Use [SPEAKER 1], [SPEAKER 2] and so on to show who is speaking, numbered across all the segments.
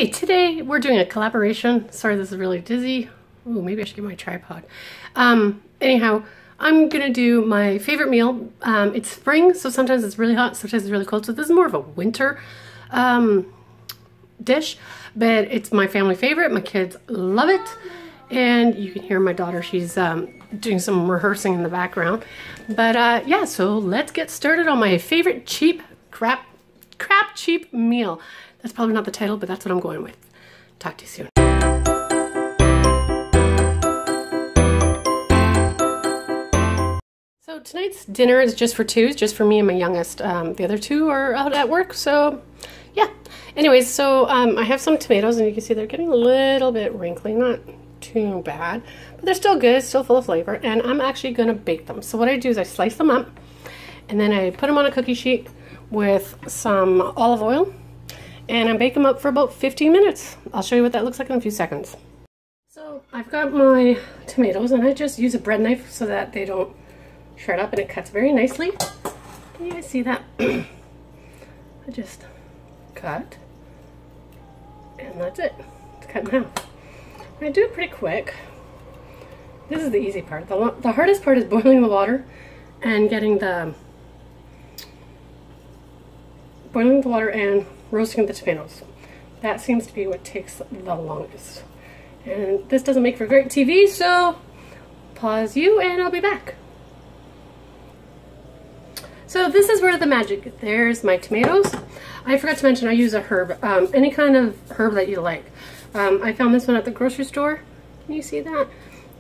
[SPEAKER 1] Okay, today we're doing a collaboration. Sorry, this is really dizzy. Ooh, maybe I should get my tripod. Anyhow, I'm gonna do my favorite meal. It's spring, so sometimes it's really hot, sometimes it's really cold. So this is more of a winter dish, but it's my family favorite. My kids love it. And you can hear my daughter, she's doing some rehearsing in the background. But yeah, so let's get started on my favorite crap cheap meal. That's probably not the title, but that's what I'm going with. Talk to you soon. So tonight's dinner is just for two, just for me and my youngest. The other two are out at work, so yeah. Anyways, so I have some tomatoes, and you can see they're getting a little bit wrinkly, not too bad, but they're still good, still full of flavor, and I'm actually gonna bake them. So what I do is I slice them up, and then I put them on a cookie sheet with some olive oil, and I bake them up for about 15 minutes. I'll show you what that looks like in a few seconds. So I've got my tomatoes, and I just use a bread knife so that they don't shred up, and it cuts very nicely. Can you guys see that? I just cut, and that's it. It's cut in half. I do it pretty quick. This is the easy part. The hardest part is boiling the water and getting and roasting the tomatoes. That seems to be what takes the longest. And this doesn't make for great TV, so pause you and I'll be back. So this is where the magic, there's my tomatoes. I forgot to mention I use a herb, any kind of herb that you like. I found this one at the grocery store. Can you see that?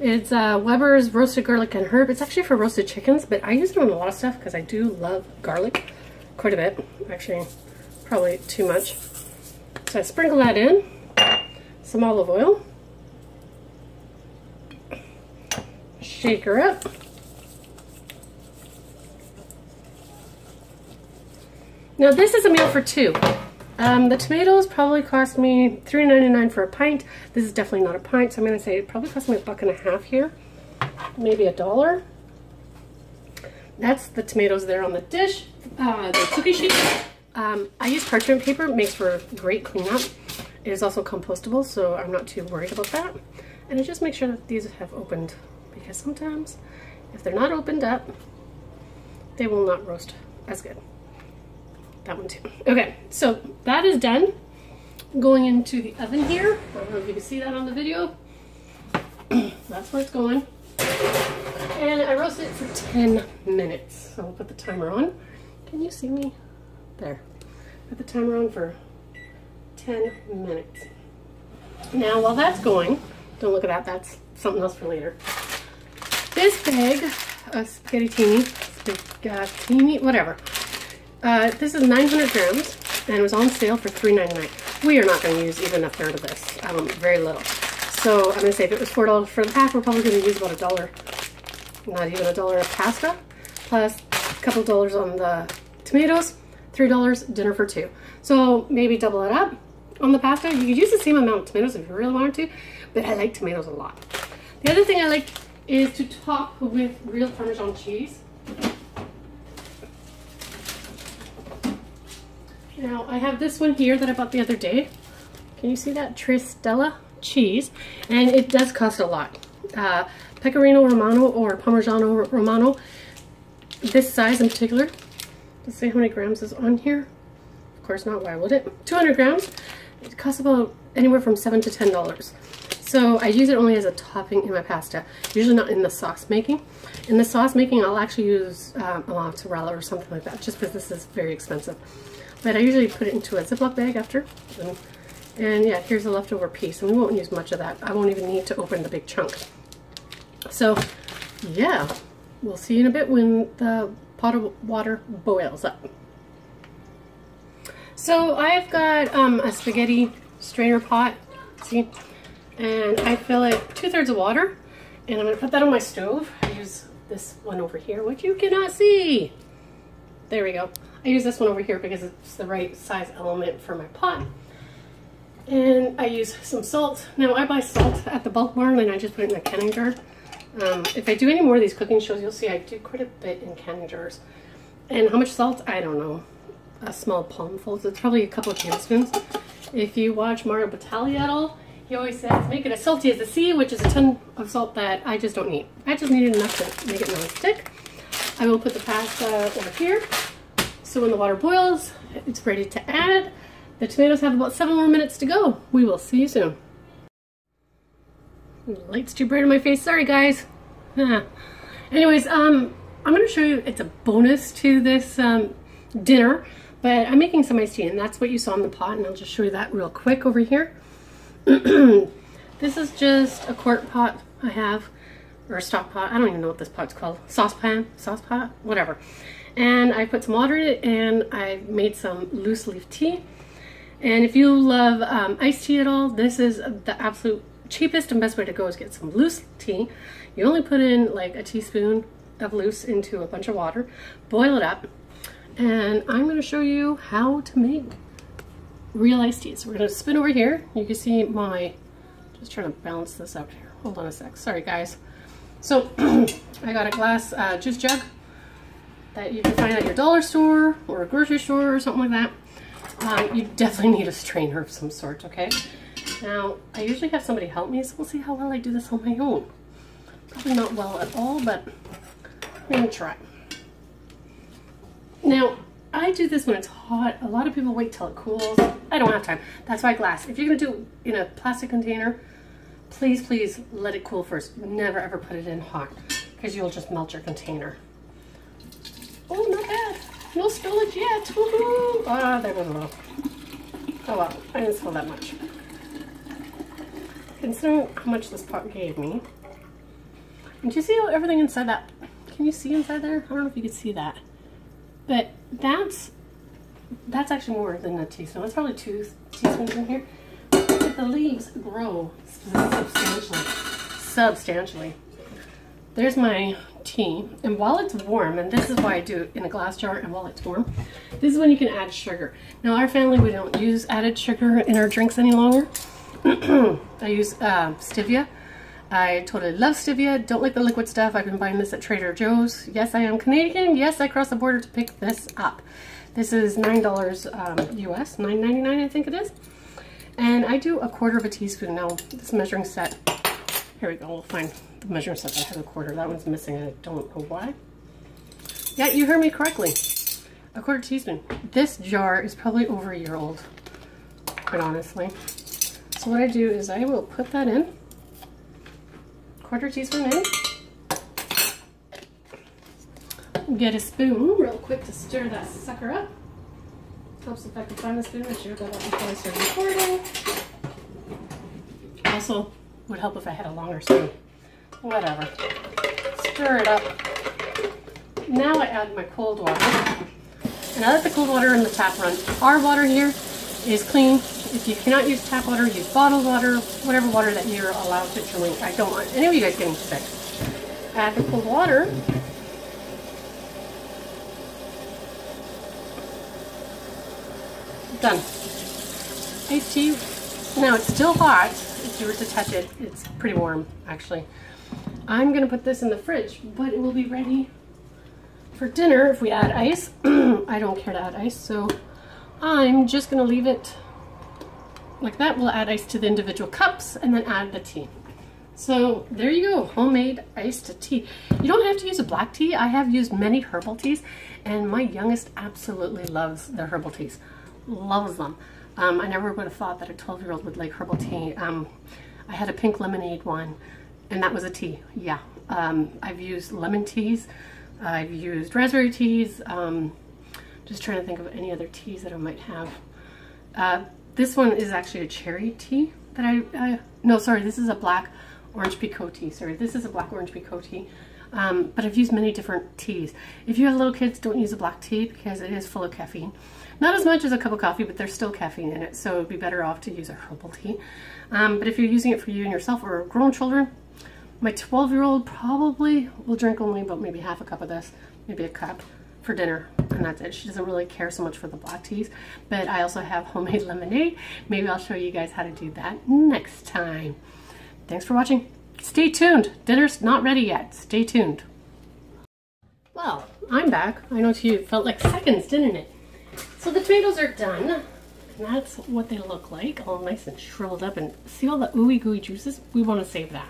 [SPEAKER 1] It's Weber's roasted garlic and herb. It's actually for roasted chickens, but I use it on a lot of stuff because I do love garlic quite a bit. Actually, probably too much. So I sprinkle that in, some olive oil, shake her up. Now this is a meal for two. The tomatoes probably cost me $3.99 for a pint. This is definitely not a pint, so I'm going to say it probably cost me $1.50 here. Maybe $1. That's the tomatoes there on the dish. The cookie sheet. I use parchment paper. It makes for great cleanup. It is also compostable, so I'm not too worried about that. And I just make sure that these have opened, because sometimes if they're not opened up, they will not roast as good. That one too. Okay, so that is done. Going into the oven here. I don't know if you can see that on the video. That's where it's going. And I roast it for 10 minutes. So I'll put the timer on. Can you see me? There. Put the timer on for 10 minutes. Now while that's going, don't look at that, that's something else for later. This bag of spaghetti, whatever. This is 900 grams, and it was on sale for $3.99. We are not going to use even a third of this, very little. So I'm going to say if it was $4 for the pack, we're probably going to use about $1, not even $1 of pasta, plus a couple dollars on the tomatoes, $3 dinner for two. So maybe double it up on the pasta. You could use the same amount of tomatoes if you really wanted to, but I like tomatoes a lot. The other thing I like is to top with real Parmesan cheese. Now, I have this one here that I bought the other day. Can you see that? Tristella cheese. And it does cost a lot. Pecorino Romano or Parmigiano Romano, this size in particular. Let's see how many grams is on here. Of course not, why would it? 200 grams. It costs about anywhere from $7 to $10. So I use it only as a topping in my pasta, usually not in the sauce making. In the sauce making, I'll actually use a mozzarella or something like that, just because this is very expensive. But I usually put it into a Ziploc bag after. And yeah, here's a leftover piece. And we won't use much of that. I won't even need to open the big chunk. So yeah, we'll see in a bit when the pot of water boils up. So I've got a spaghetti strainer pot, see? And I fill it 2/3 of water. And I'm gonna put that on my stove. I use this one over here, which you cannot see. There we go. I use this one over here because it's the right size element for my pot. And I use some salt. Now I buy salt at the bulk barn and I just put it in a canning jar. If I do any more of these cooking shows, you'll see I do quite a bit in canning jars. And how much salt? I don't know. A small palmful. So it's probably a couple of tablespoons. If you watch Mario Batali at all, he always says, make it as salty as the sea, which is a ton of salt that I just don't need. I just needed enough to make it non-stick. I will put the pasta over here. So when the water boils, it's ready to add. The tomatoes have about 7 more minutes to go. We will see you soon. The light's too bright on my face. Sorry, guys. Anyways, I'm going to show you, it's a bonus to this dinner, but I'm making some iced tea, and that's what you saw in the pot, and I'll just show you that real quick over here. This is just a quart pot I have, or a stock pot. I don't even know what this pot's called. Saucepan, sauce pot, whatever. And I put some water in it, and I made some loose leaf tea. And if you love iced tea at all, this is the absolute cheapest and best way to go is get some loose tea. You only put in like a teaspoon of loose into a bunch of water, boil it up, and I'm going to show you how to make real iced tea. So we're going to spin over here. You can see my, just trying to balance this out here. Hold on a sec. Sorry, guys. So I got a glass juice jug that you can find at your dollar store or a grocery store or something like that. You definitely need a strainer of some sort, okay? Now, I usually have somebody help me, so we'll see how well I do this on my own. Probably not well at all, but I'm going to try. Now, I do this when it's hot. A lot of people wait till it cools. I don't have time. That's why glass. If you're going to do it in a plastic container, please, please let it cool first. Never ever put it in hot, because you'll just melt your container. Oh, not bad. No spillage yet. Woohoo! Ah, there was a little. Oh well, I didn't spill that much. Considering how much this pot gave me. And do you see everything inside that? Can you see inside there? I don't know if you can see that. But that's actually more than a teaspoon. It's probably 2 teaspoons in here. But the leaves grow substantially. There's my tea. And while it's warm, and this is why I do it in a glass jar and while it's warm, this is when you can add sugar. Now our family, we don't use added sugar in our drinks any longer. I use stevia. I totally love stevia. Don't like the liquid stuff. I've been buying this at Trader Joe's. Yes, I am Canadian. Yes, I crossed the border to pick this up. This is $9 US, $9.99 I think it is. And I do 1/4 teaspoon. Now, this measuring set, here we go. We'll find the measuring set that has 1/4. That one's missing and I don't know why. Yeah, you heard me correctly. 1/4 teaspoon. This jar is probably over a year old, quite honestly. So what I do is I will put that in, 1/4 teaspoon in, get a spoon real quick to stir that sucker up. Helps if I can find the spoon. I should have got that before I started recording. Also, would help if I had a longer spoon. Whatever. Stir it up. Now I add my cold water. And I let the cold water in the tap run. Our water here is clean. If you cannot use tap water, use bottled water, whatever water that you're allowed to drink. I don't want any of you guys getting sick. Add the cold water. Done. Iced tea. Now it's still hot. If you were to touch it, it's pretty warm actually. I'm going to put this in the fridge, but it will be ready for dinner if we add ice. I don't care to add ice, so I'm just going to leave it like that. We'll add ice to the individual cups and then add the tea. So there you go, homemade iced tea. You don't have to use a black tea. I have used many herbal teas, and my youngest absolutely loves the herbal teas. Loves them. I never would have thought that a 12-year-old would like herbal tea. I had a pink lemonade one, and that was a tea. Yeah. I've used lemon teas. I've used raspberry teas. Just trying to think of any other teas that I might have. This one is actually a cherry tea that no, sorry, this is a black orange pekoe tea. Sorry, this is a black orange pekoe tea. But I've used many different teas. If you have little kids, don't use a black tea because it is full of caffeine. Not as much as a cup of coffee, but there's still caffeine in it, so it'd be better off to use a herbal tea. But if you're using it for you and yourself or grown children, my 12-year-old probably will drink only about maybe half a cup of this, maybe a cup for dinner, and that's it. She doesn't really care so much for the black teas, but I also have homemade lemonade. Maybe I'll show you guys how to do that next time. Thanks for watching. Stay tuned. Dinner's not ready yet. Stay tuned. Well, I'm back. I know you felt like seconds, didn't it? So the tomatoes are done, And that's what they look like, all nice and shriveled up. And see all the ooey gooey juices? We want to save that.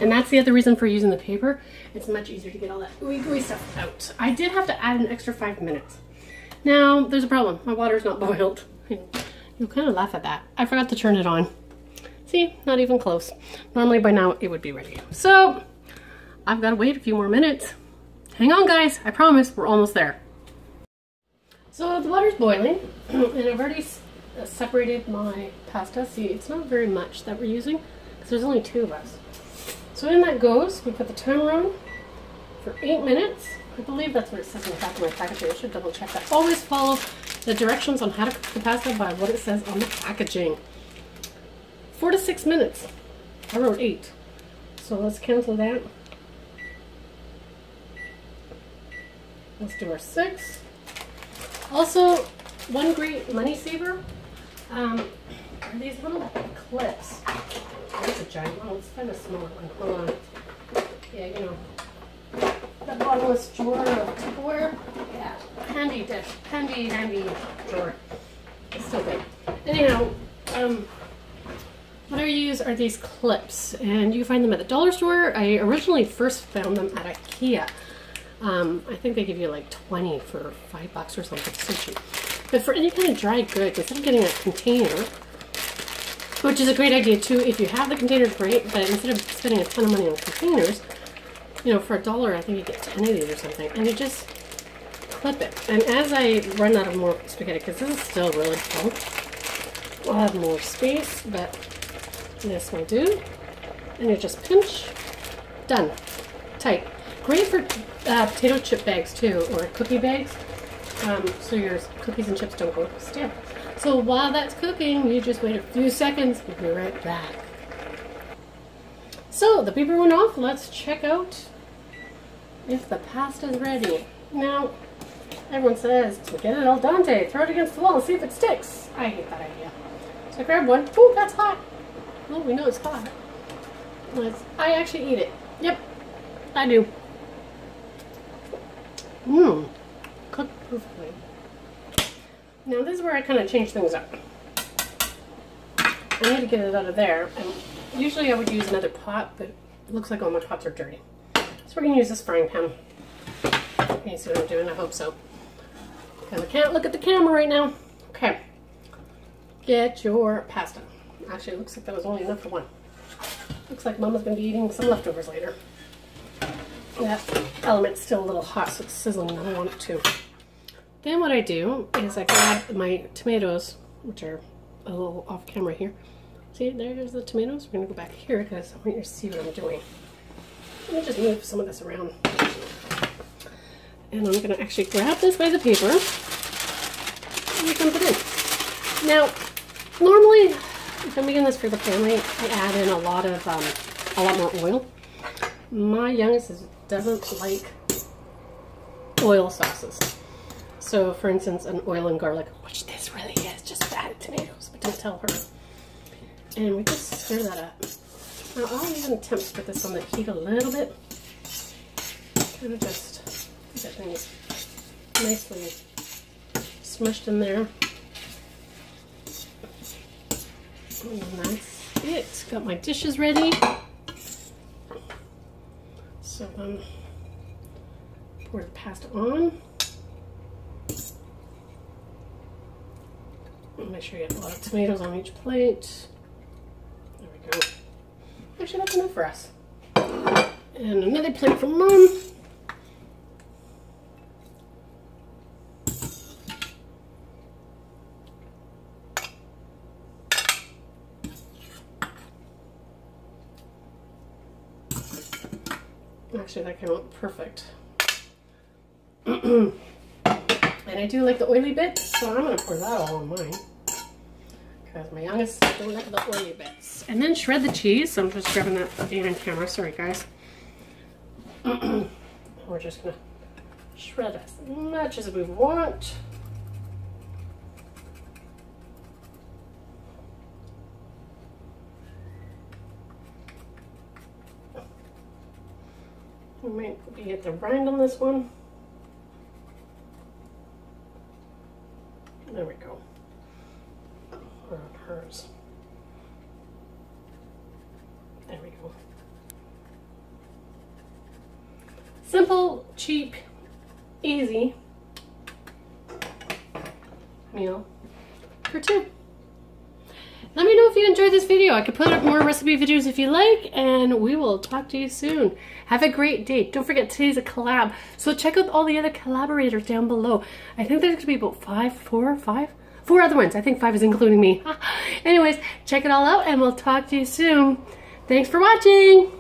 [SPEAKER 1] And that's the other reason for using the paper. It's much easier to get all that ooey gooey stuff out. I did have to add an extra 5 minutes. Now, there's a problem. My water's not boiled. You'll kind of laugh at that. I forgot to turn it on. See, not even close. Normally by now it would be ready. So, I've got to wait a few more minutes. Hang on guys, I promise we're almost there. So the water's boiling and I've already separated my pasta. See, it's not very much that we're using because there's only 2 of us. So in that goes, we put the timer on for 8 minutes. I believe that's what it says in the back of my packaging. I should double check that. Always follow the directions on how to cook the pasta by what it says on the packaging. 4 to 6 minutes. I wrote 8. So let's cancel that. Let's do our 6. Also, one great money saver are these little clips. That's a giant one. Let's find a smaller one. Hold on. Yeah, you know, the bottomless drawer of Tupperware. Yeah, handy dish, handy drawer. It's still big. Anyhow, what I use are these clips, and you can find them at the dollar store. I originally first found them at IKEA. I think they give you like 20 for $5 or something, so cheap. But for any kind of dry goods, instead of getting a container, which is a great idea too, if you have the container, great, but instead of spending a ton of money on containers, you know, for $1, I think you get 10 of these or something, and you just clip it. And as I run out of more spaghetti, because this is still really full, I'll have more space, but this will do. And you just pinch, done, tight. Great for potato chip bags too, or cookie bags, so your cookies and chips don't go stale. So while that's cooking, you just wait a few seconds. We'll be right back. So the beeper went off. Let's check out if the pasta's ready. Now, everyone says, get it al dente, throw it against the wall and see if it sticks. I hate that idea. So I grabbed one. Ooh, that's hot. Well, we know it's hot. I actually eat it. Yep, I do. Mmm, cooked perfectly. Now this is where I kind of change things up. I need to get it out of there. And usually I would use another pot, but it looks like all my pots are dirty. So we're going to use this frying pan. Can you see what I'm doing? I hope so. Because I can't look at the camera right now. Okay. Get your pasta. Actually, it looks like that was only enough for one. Looks like Mama's going to be eating some leftovers later. That element's still a little hot, so it's sizzling and I don't want it to. Then what I do is I grab my tomatoes, which are a little off camera here. See, there's the tomatoes. We're going to go back here because I want you to see what I'm doing. Let me just move some of this around. And I'm going to actually grab this by the paper and dump it in. Now, normally, if I'm making this for the family, I add in a lot more oil. My youngest doesn't like oil sauces. So, for instance, an oil and garlic, which this really is, just fatted tomatoes, but don't tell her. And we just stir that up. Now, I'll even attempt to put this on the heat a little bit. Kind of just get things nicely smushed in there. And that's it. Got my dishes ready. So pour the pasta on. Make sure you have a lot of tomatoes on each plate. There we go. Actually, that's enough for us. And another plate for Mom. Actually, that came out perfect. And I do like the oily bits, so I'm going to pour that all on mine. Because my youngest don't like the oily bits. And then shred the cheese. So I'm just grabbing that behind camera. Sorry, guys. We're just going to shred as much as we want. We might be at the rind on this one. There we go. hers. There we go. Simple, cheap, easy meal for two. Let me know if you enjoyed this video. I could put up more recipe videos if you like, and we will talk to you soon. Have a great day. Don't forget, today's a collab, so check out all the other collaborators down below. I think there's gonna be about four other ones. I think 5 is including me. Anyways, check it all out, and we'll talk to you soon. Thanks for watching.